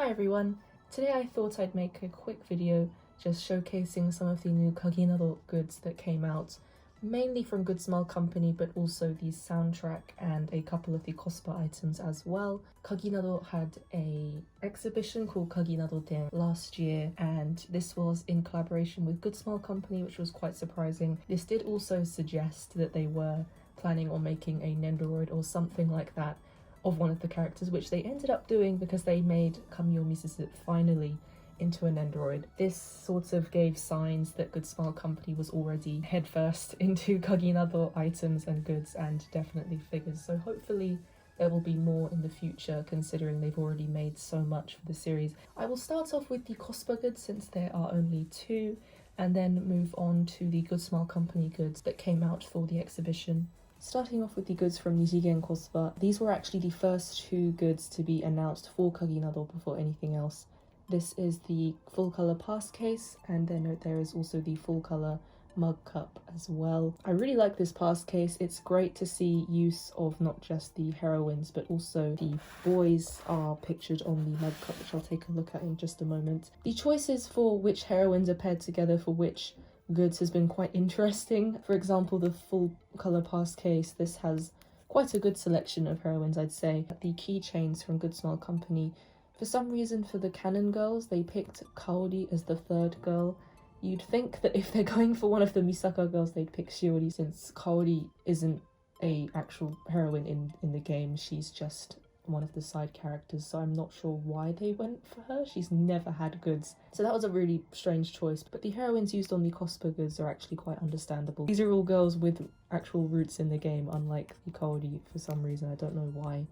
Hi everyone, today I thought I'd make a quick video just showcasing some of the new Kaginado goods that came out, mainly from Good Smile Company, but also the soundtrack and a couple of the cosplayitems as well. Kaginado had a exhibition called Kaginado Den last year, and this was in collaboration with Good Smile Company, which was quite surprising. This did also suggest that they were planning on making a Nendoroid or something like that of one of the characters, which they ended up doing because they made Kamio Mizuzu finally into an Nendoroid. This sort of gave signs that Good Smile Company was already headfirst into Kaginado items and goods, and definitely figures, so hopefully there will be more in the future considering they've already made so much for the series. I will start off with the Cospa goods since there are only two, and then move on to the Good Smile Company goods that came out for the exhibition. Starting off with the goods from Nijigen Cospa, these were actually the first two goods to be announced for Kaginado before anything else. This is the full colour pass case, and then there is also the full colour mug cup as well. I really like this pass case. It's great to see use of not just the heroines but also the boys are pictured on the mug cup, which I'll take a look at in just a moment. The choices for which heroines are paired together for which goods has been quite interesting. For example, the full colour pass case, this has quite a good selection of heroines, I'd say. The keychains from Good Smile Company, for some reason for the canon girls they picked Kaori as the third girl. You'd think that if they're going for one of the Misaka girls they'd pick Shiori, since Kaori isn't a actual heroine in the game, she's just one of the side characters, so I'm not sure why they went for her. She's never had goods, so that was a really strange choice. But the heroines used on the Cospa goods are actually quite understandable. These are all girls with actual roots in the game, unlike the Kaori for some reason. I don't know why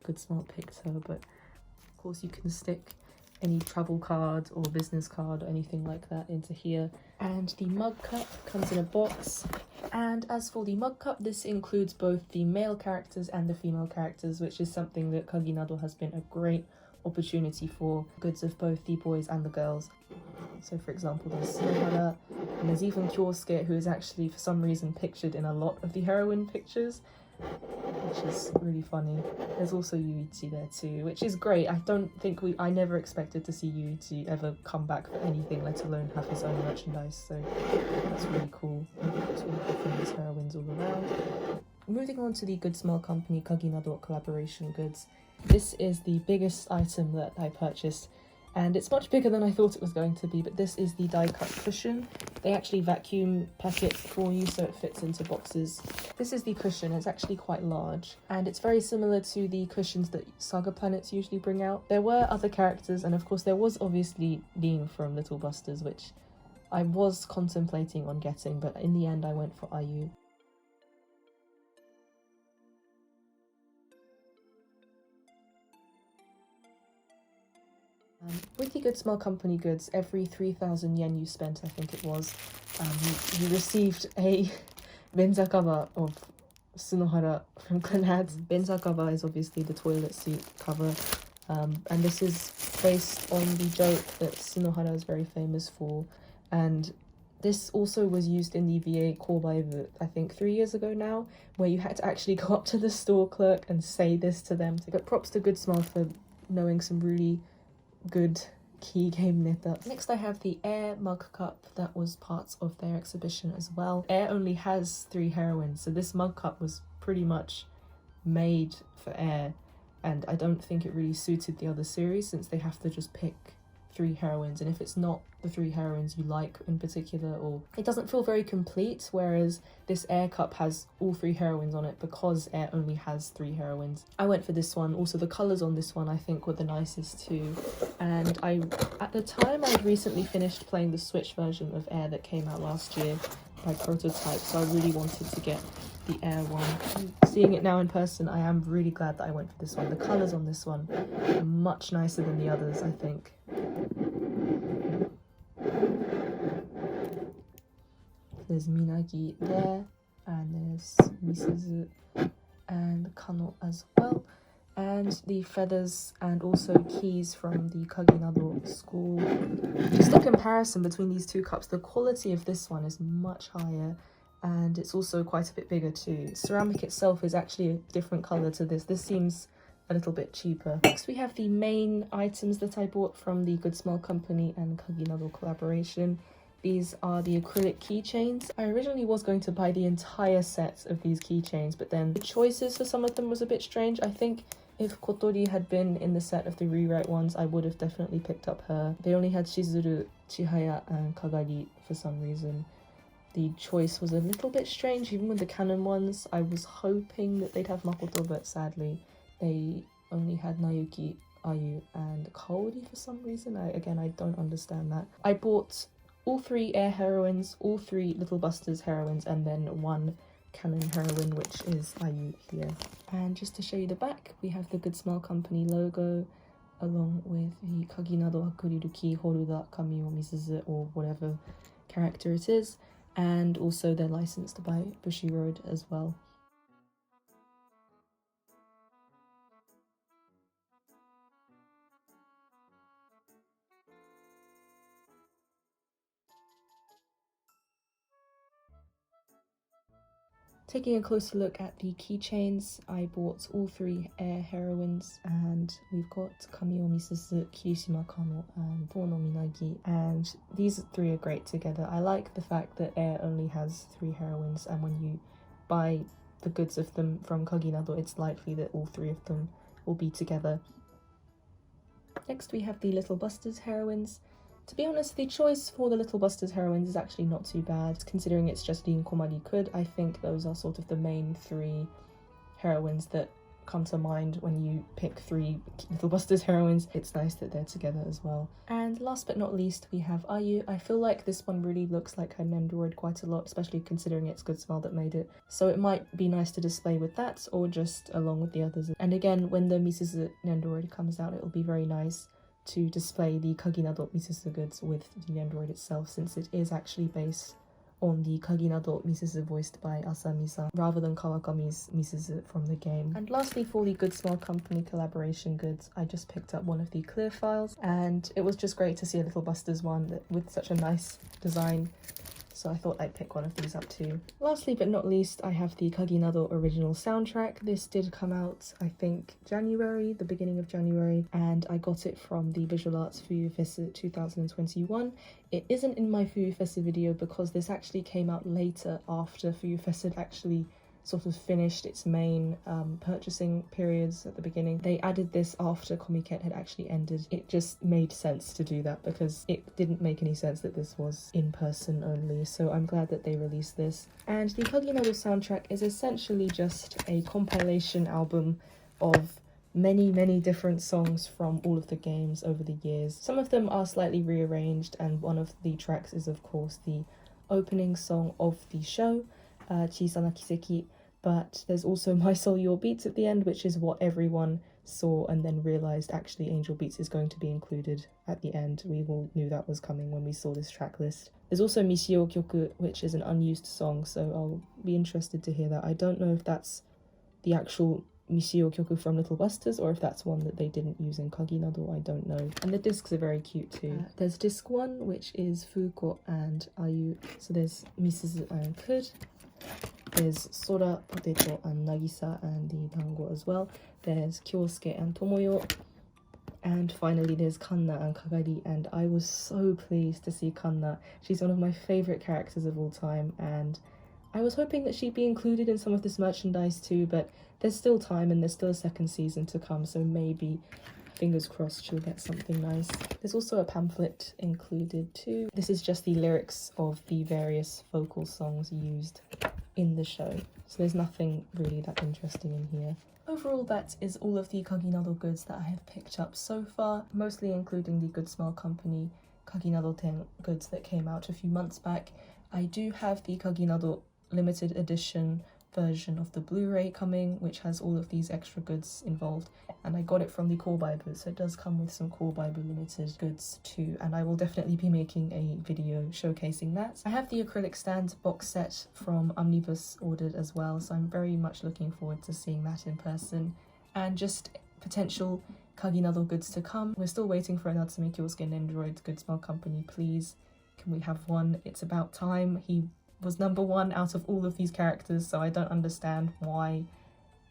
Good Smile picked her, but of course you can stick any travel card or business card or anything like that into here. And the mug cup comes in a box, and as for the mug cup, this includes both the male characters and the female characters, which is something that Kaginado has been a great opportunity for, goods of both the boys and the girls. So for example, there's Sunohara, and there's even Kyosuke, who is actually for some reason pictured in a lot of the heroine pictures, which is really funny. There's also Yuichi there too, which is great. I never expected to see Yuichi ever come back for anything, let alone have his own merchandise, so that's really cool. Two famous heroines all around. Moving on to the Good Smile Company Kaginado collaboration goods. This is the biggest item that I purchased, and it's much bigger than I thought it was going to be, but this is the die cut cushion. They actually vacuum pack it for you so it fits into boxes. This is the cushion. It's actually quite large, and it's very similar to the cushions that Saga Planets usually bring out. There were other characters, and of course there was obviously Dean from Little Busters, which I was contemplating on getting, but in the end I went for Ayu. With the Good Smile Company goods, every 3,000 yen you spent, I think it was, you received a Benza cover of Sunohara from Kaginado. Benza cover is obviously the toilet seat cover, and this is based on the joke that Sunohara is very famous for, and this also was used in the VA Koubaibu, I think 3 years ago now, where you had to actually go up to the store clerk and say this to them. But props to Good Smile for knowing some really good key game neta. Next I have the Air mug cup that was part of their exhibition as well. Air only has 3 heroines, so this mug cup was pretty much made for Air, and I don't think it really suited the other series since they have to just pick 3 heroines, and if it's not the 3 heroines you like in particular, or it doesn't feel very complete, whereas this Air cup has all 3 heroines on it because Air only has 3 heroines. I went for this one. Also the colours on this one I think were the nicest too, and at the time I'd recently finished playing the Switch version of Air that came out last year by Prototype, so I really wanted to get the Air one. Seeing it now in person, I am really glad that I went for this one. The colours on this one are much nicer than the others, I think. There's Minagi there, and there's Misuzu and Kano as well, and the feathers and also keys from the Kaginado school. Just a comparison between these two cups, the quality of this one is much higher, and it's also quite a bit bigger too. Ceramic itself is actually a different colour to this. This seems a little bit cheaper. Next we have the main items that I bought from the Good Smell Company and Kaginado collaboration. These are the acrylic keychains. I originally was going to buy the entire set of these keychains, but then the choices for some of them was a bit strange. I think if Kotori had been in the set of the rewrite ones, I would have definitely picked up her. They only had Shizuru, Chihaya, and Kagari for some reason. The choice was a little bit strange, even with the canon ones. I was hoping that they'd have Makoto, but sadly they only had Nayuki, Ayu, and Kaori for some reason. I don't understand that. I bought all 3 Air heroines, all 3 Little Busters heroines, and then 1 canon heroine, which is Ayu here. And just to show you the back, we have the Good Smell Company logo, along with the Kaginado Hakuriruki Horuda Kami o Mizuzu, or whatever character it is, and also they're licensed by Bushiroad as well. Taking a closer look at the keychains, I bought all 3 Air heroines, and we've got Kamio Misuzu, Kirishima Kano, and Tono Minagi, and these 3 are great together. I like the fact that Air only has 3 heroines, and when you buy the goods of them from Kaginado, it's likely that all 3 of them will be together. Next we have the Little Busters heroines. To be honest, the choice for the Little Busters heroines is actually not too bad, considering it's just Rin, Komari, Kud. I think those are sort of the main 3 heroines that come to mind when you pick 3 Little Busters heroines. It's nice that they're together as well. And last but not least, we have Ayu. I feel like this one really looks like her Nendoroid quite a lot, especially considering it's Good Smell that made it. So it might be nice to display with that, or just along with the others. And again, when the Misuzu Nendoroid comes out, it'll be very nice to display the Kaginado Misuzu goods with the Nendoroid itself, since it is actually based on the Kaginado Misuzu voiced by Asami-san, rather than Kawakami's Misuzu from the game. And lastly, for the Good Smell Company collaboration goods, I just picked up one of the clear files, and it was just great to see a Little Busters one with such a nice design. So I thought I'd pick one of these up too. Lastly but not least, I have the Kaginado original soundtrack. This did come out, I think, January, the beginning of January, and I got it from the Visual Arts Fuyu Fest 2021. It isn't in my Fuyu Fest video because this actually came out later, after Fuyu Fest had actually sort of finished its main purchasing periods at the beginning. They added this after Comiket had actually ended. It just made sense to do that because it didn't make any sense that this was in person only, so I'm glad that they released this. And the Kaginado soundtrack is essentially just a compilation album of many different songs from all of the games over the years. Some of them are slightly rearranged, and one of the tracks is of course the opening song of the show, Chisana Kiseki, but there's also My Soul Your Beats at the end, which is what everyone saw and then realised actually Angel Beats is going to be included at the end. We all knew that was coming when we saw this track list. There's also Mishio Kyoku, which is an unused song, so I'll be interested to hear that. I don't know if that's the actual Mishio Kyoku from Little Busters or if that's one that they didn't use in Kaginado, I don't know. And the discs are very cute too. There's disc 1, which is Fuko and Ayu. So there's Misuzu and Kud. There's Sora, Potato, and Nagisa, and the Dango as well. There's Kyosuke and Tomoyo. And finally there's Kanna and Kagari, and I was so pleased to see Kanna. She's one of my favourite characters of all time, and I was hoping that she'd be included in some of this merchandise too, but there's still time and there's still a second season to come, so maybe, fingers crossed, she'll get something nice. There's also a pamphlet included too. This is just the lyrics of the various vocal songs used in the show, so there's nothing really that interesting in here. Overall, that is all of the Kaginado goods that I have picked up so far, mostly including the Good Smell Company Kaginado 10 goods that came out a few months back. I do have the Kaginado limited edition version of the Blu-ray coming, which has all of these extra goods involved, and I got it from the Core Bible, so it does come with some Core Bible limited goods too, and I will definitely be making a video showcasing that. I have the acrylic stand box set from Omnibus ordered as well, so I'm very much looking forward to seeing that in person. And just potential Kaginado goods to come. We're still waiting for a Natsume Kyosuke Nendoroid Good Smell Company, please. Can we have one? It's about time. He was number 1 out of all of these characters, so I don't understand why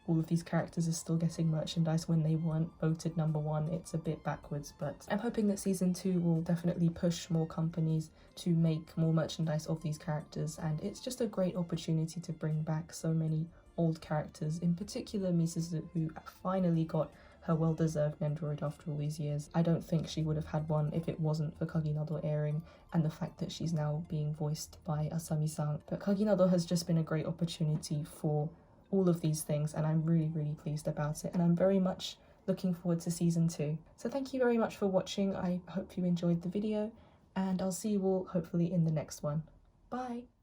all of these characters are still getting merchandise when they weren't voted number one. It's a bit backwards, but I'm hoping that season 2 will definitely push more companies to make more merchandise of these characters, and it's just a great opportunity to bring back so many old characters, in particular Mizuzu, who finally got her well-deserved Nendoroid after all these years. I don't think she would have had one if it wasn't for Kaginado airing and the fact that she's now being voiced by Asami-san. But Kaginado has just been a great opportunity for all of these things, and I'm really, really pleased about it, and I'm very much looking forward to season 2. So thank you very much for watching. I hope you enjoyed the video, and I'll see you all hopefully in the next one. Bye!